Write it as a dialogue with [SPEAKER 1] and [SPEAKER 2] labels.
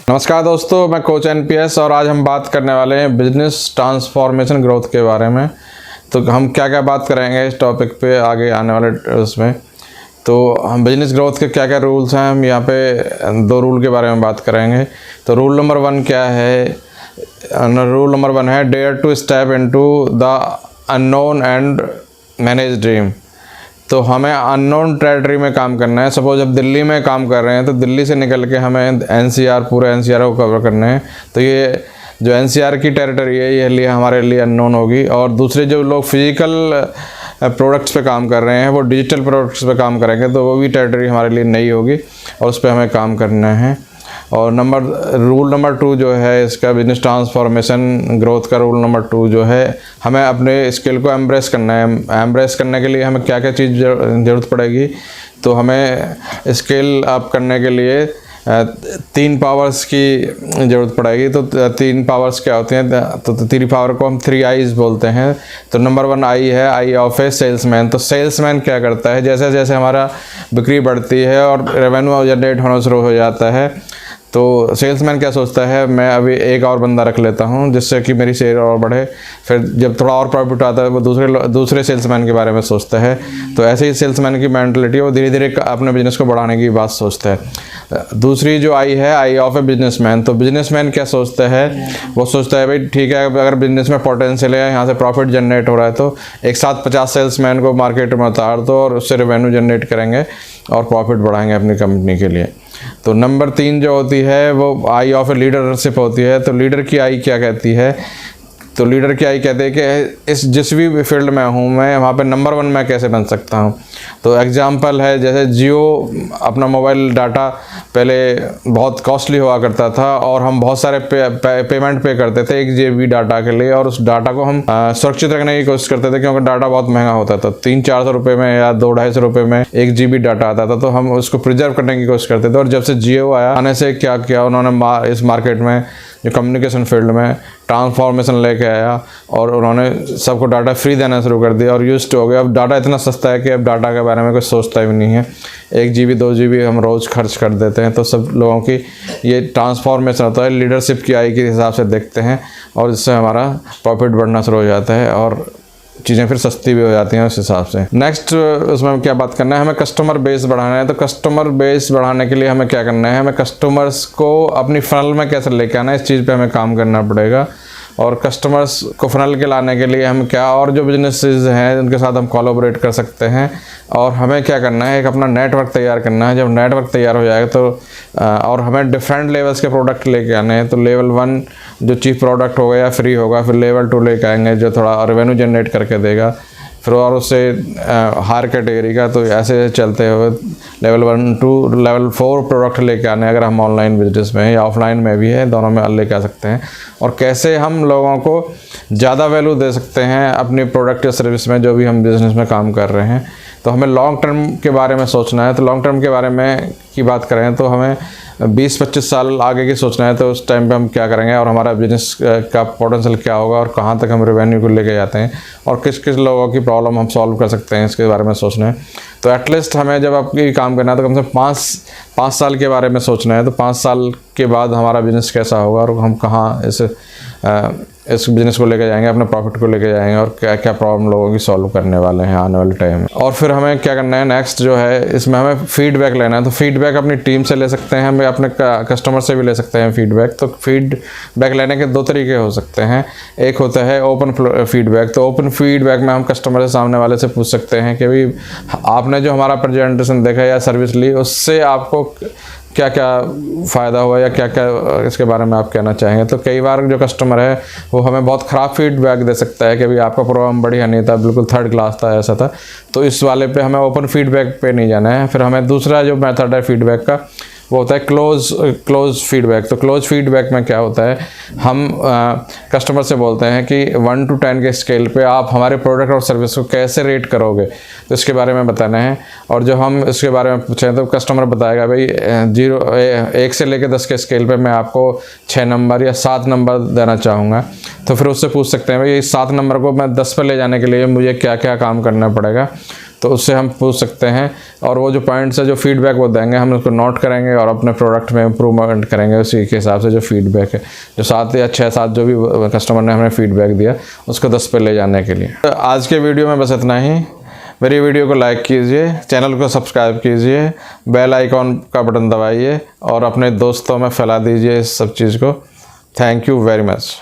[SPEAKER 1] नमस्कार दोस्तों, मैं कोच एनपीएस और आज हम बात करने वाले हैं बिजनेस ट्रांसफॉर्मेशन ग्रोथ के बारे में। तो हम क्या क्या बात करेंगे इस टॉपिक पे आगे आने वाले उसमें। तो हम बिजनेस ग्रोथ के क्या क्या रूल्स हैं, हम यहाँ पे दो रूल के बारे में बात करेंगे। तो रूल नंबर 1 क्या है? रूल नंबर 1 है dare to step into the unknown and manage dream. तो हमें अननोन टेरिटरी में काम करना है। सपोज अब दिल्ली में काम कर रहे हैं तो दिल्ली से निकल के हमें एनसीआर, पूरे एनसीआर को कवर करना है। तो ये जो एनसीआर की टेरिटरी है ये हमारे लिए अननोन होगी। और दूसरे जो लोग फिजिकल प्रोडक्ट्स पे काम कर रहे हैं वो डिजिटल प्रोडक्ट्स पे काम करेंगे तो वो भी टेरिटरी हमारे लिए नई होगी और उस पर हमें काम करना है। और रूल नंबर 2 जो है इसका बिजनेस ट्रांसफॉर्मेशन ग्रोथ का रूल नंबर 2 जो है, हमें अपने स्किल को एम्ब्रेस करना है। एम्ब्रेस करने के लिए हमें क्या क्या चीज़ ज़रूरत पड़ेगी? तो हमें स्किल अप करने के लिए 3 पावर्स की ज़रूरत पड़ेगी। तो 3 पावर्स क्या होती हैं? तो 3 पावर को हम 3 आईज बोलते हैं। तो नंबर 1 आई है, आई ऑफ ए सेल्समैन। तो सेल्समैन क्या करता है? जैसे जैसे हमारा बिक्री बढ़ती है और रेवेन्यू जनरेट होना शुरू हो जाता है तो सेल्समैन क्या सोचता है, मैं अभी एक और बंदा रख लेता हूँ जिससे कि मेरी सेल और बढ़े। फिर जब थोड़ा और प्रॉफिट आता है वो दूसरे सेल्समैन के बारे में सोचता है। तो ऐसे ही सेल्समैन की मेंटलिटी वो धीरे धीरे अपने बिजनेस को बढ़ाने की बात सोचता है। दूसरी जो आई है, आई ऑफ ए बिजनेसमैन। तो बिजनेसमैन क्या सोचता है? वो सोचता है भाई ठीक है, अगर बिजनेस में पोटेंशियल है, यहाँ से प्रॉफिट जनरेट हो रहा है तो एक साथ 50 सेल्समैन को मार्केट में उतार दो और उससे रेवेन्यू जनरेट करेंगे और प्रॉफिट बढ़ाएंगे अपनी कंपनी के लिए। तो नंबर 3 जो होती है वो आई ऑफ ए लीडरशिप होती है। तो लीडर की आई क्या कहती है? तो लीडर की आई कहते हैं कि जिस भी फील्ड में हूँ मैं वहाँ पे नंबर 1 मैं कैसे बन सकता हूँ। तो एग्जांपल है जैसे जियो अपना मोबाइल डाटा पहले बहुत कॉस्टली हुआ करता था और हम बहुत सारे पेमेंट पे करते थे 1 GB डाटा के लिए, और उस डाटा को हम सुरक्षित रखने की कोशिश करते थे क्योंकि डाटा बहुत महंगा होता था। 300-400 रुपये में या 200-250 रुपये में 1 GB डाटा आता था। तो हम उसको प्रिजर्व करने की कोशिश करते थे। और जब से जियो आने से क्या किया उन्होंने, इस मार्केट में जो कम्युनिकेशन फील्ड में ट्रांसफॉर्मेशन लेके आया और उन्होंने सबको डाटा फ्री देना शुरू कर दिया और यूज्ड हो गया। अब डाटा इतना सस्ता है कि अब डाटा के बारे में कुछ सोचता भी नहीं है। 1 GB 2 GB हम रोज़ खर्च कर देते हैं। तो सब लोगों की ये ट्रांसफॉर्मेशन होता है, लीडरशिप की आई के हिसाब से देखते हैं और इससे हमारा प्रॉफिट बढ़ना शुरू हो जाता है और चीज़ें फिर सस्ती भी हो जाती हैं उस हिसाब से। नेक्स्ट उसमें क्या बात करना है? हमें कस्टमर बेस बढ़ाना है। तो कस्टमर बेस बढ़ाने के लिए हमें क्या करना है? हमें कस्टमर्स को अपनी फनल में कैसे लेके आना है, इस चीज़ पे हमें काम करना पड़ेगा। और कस्टमर्स को फनल के लाने के लिए हम क्या और जो बिजनेसेस हैं उनके साथ हम कोलैबोरेट कर सकते हैं। और हमें क्या करना है? एक अपना नेटवर्क तैयार करना है। जब नेटवर्क तैयार हो जाएगा तो और हमें डिफरेंट लेवल्स के प्रोडक्ट लेके आने हैं। तो लेवल 1 जो चीफ प्रोडक्ट होगा या फ्री होगा, फिर लेवल 2 लेके आएंगे जो थोड़ा रेवेन्यू जनरेट करके देगा, फिर और उससे हायर कैटेगरी का। तो ऐसे चलते हुए लेवल 1 to लेवल 4 प्रोडक्ट लेके आने, अगर हम ऑनलाइन बिजनेस में या ऑफलाइन में भी है, दोनों में लेके आ सकते हैं। और कैसे हम लोगों को ज़्यादा वैल्यू दे सकते हैं अपनी प्रोडक्ट या सर्विस में जो भी हम बिज़नेस में काम कर रहे हैं। तो हमें लॉन्ग टर्म के बारे में सोचना है। तो लॉन्ग टर्म के बारे में की बात करें तो हमें 20-25 साल आगे की सोचना है। तो उस टाइम पे हम क्या करेंगे और हमारा बिजनेस का पोटेंशियल क्या होगा और कहाँ तक हम रेवेन्यू को लेके जाते हैं और किस किस लोगों की प्रॉब्लम हम सॉल्व कर सकते हैं, इसके बारे में सोचना है। तो एटलीस्ट हमें जब आपकी काम करना है तो कम से कम 5 साल के बारे में सोचना है। तो 5 साल के बाद हमारा बिज़नेस कैसा होगा और हम कहाँ इस बिज़नेस को लेके जाएंगे, अपने प्रॉफिट को लेके जाएंगे और क्या क्या प्रॉब्लम लोगों की सॉल्व करने वाले हैं आने वाले टाइम में। और फिर हमें क्या करना है नेक्स्ट जो है, इसमें हमें फीडबैक लेना है। तो फीडबैक अपनी टीम से ले सकते हैं, हमें अपने कस्टमर से भी ले सकते हैं फीडबैक। तो फीडबैक लेने के 2 तरीके हो सकते हैं। एक होता है ओपन फीडबैक। तो ओपन फीडबैक में हम कस्टमर से, सामने वाले से पूछ सकते हैं कि भाई आपने जो हमारा प्रेजेंटेशन देखा या सर्विस ली उससे आपको क्या क्या फ़ायदा हुआ या क्या क्या इसके बारे में आप कहना चाहेंगे। तो कई बार जो कस्टमर है वो हमें बहुत ख़राब फीडबैक दे सकता है कि भाई आपका प्रोग्राम बढ़िया नहीं था, बिल्कुल 3rd क्लास था, ऐसा था। तो इस वाले पे हमें ओपन फीडबैक पे नहीं जाना है। फिर हमें दूसरा जो मेथड है फीडबैक का वो होता है क्लोज फीडबैक। तो क्लोज फीडबैक में क्या होता है, हम कस्टमर से बोलते हैं कि 1 to 10 के स्केल पे आप हमारे प्रोडक्ट और सर्विस को कैसे रेट करोगे, तो इसके बारे में बताना है। और जो हम इसके बारे में पूछें तो कस्टमर बताएगा भाई 1 से लेकर 10 के स्केल पे मैं आपको 6 नंबर या 7 नंबर देना चाहूँगा। तो फिर उससे पूछ सकते हैं भाई इस 7 नंबर को मैं 10 पर ले जाने के लिए मुझे क्या क्या काम करना पड़ेगा। तो उससे हम पूछ सकते हैं, और वो जो पॉइंट्स है जो फीडबैक वो देंगे हम उसको नोट करेंगे और अपने प्रोडक्ट में इम्प्रूवमेंट करेंगे उसी के हिसाब से जो फीडबैक है, जो 7 या 6-7 जो भी कस्टमर ने हमें फीडबैक दिया उसको 10 पे ले जाने के लिए। तो आज के वीडियो में बस इतना ही। मेरी वीडियो को लाइक कीजिए, चैनल को सब्सक्राइब कीजिए, बेल आइकॉन का बटन दबाइए और अपने दोस्तों में फैला दीजिए इस सब चीज़ को। Thank you very much.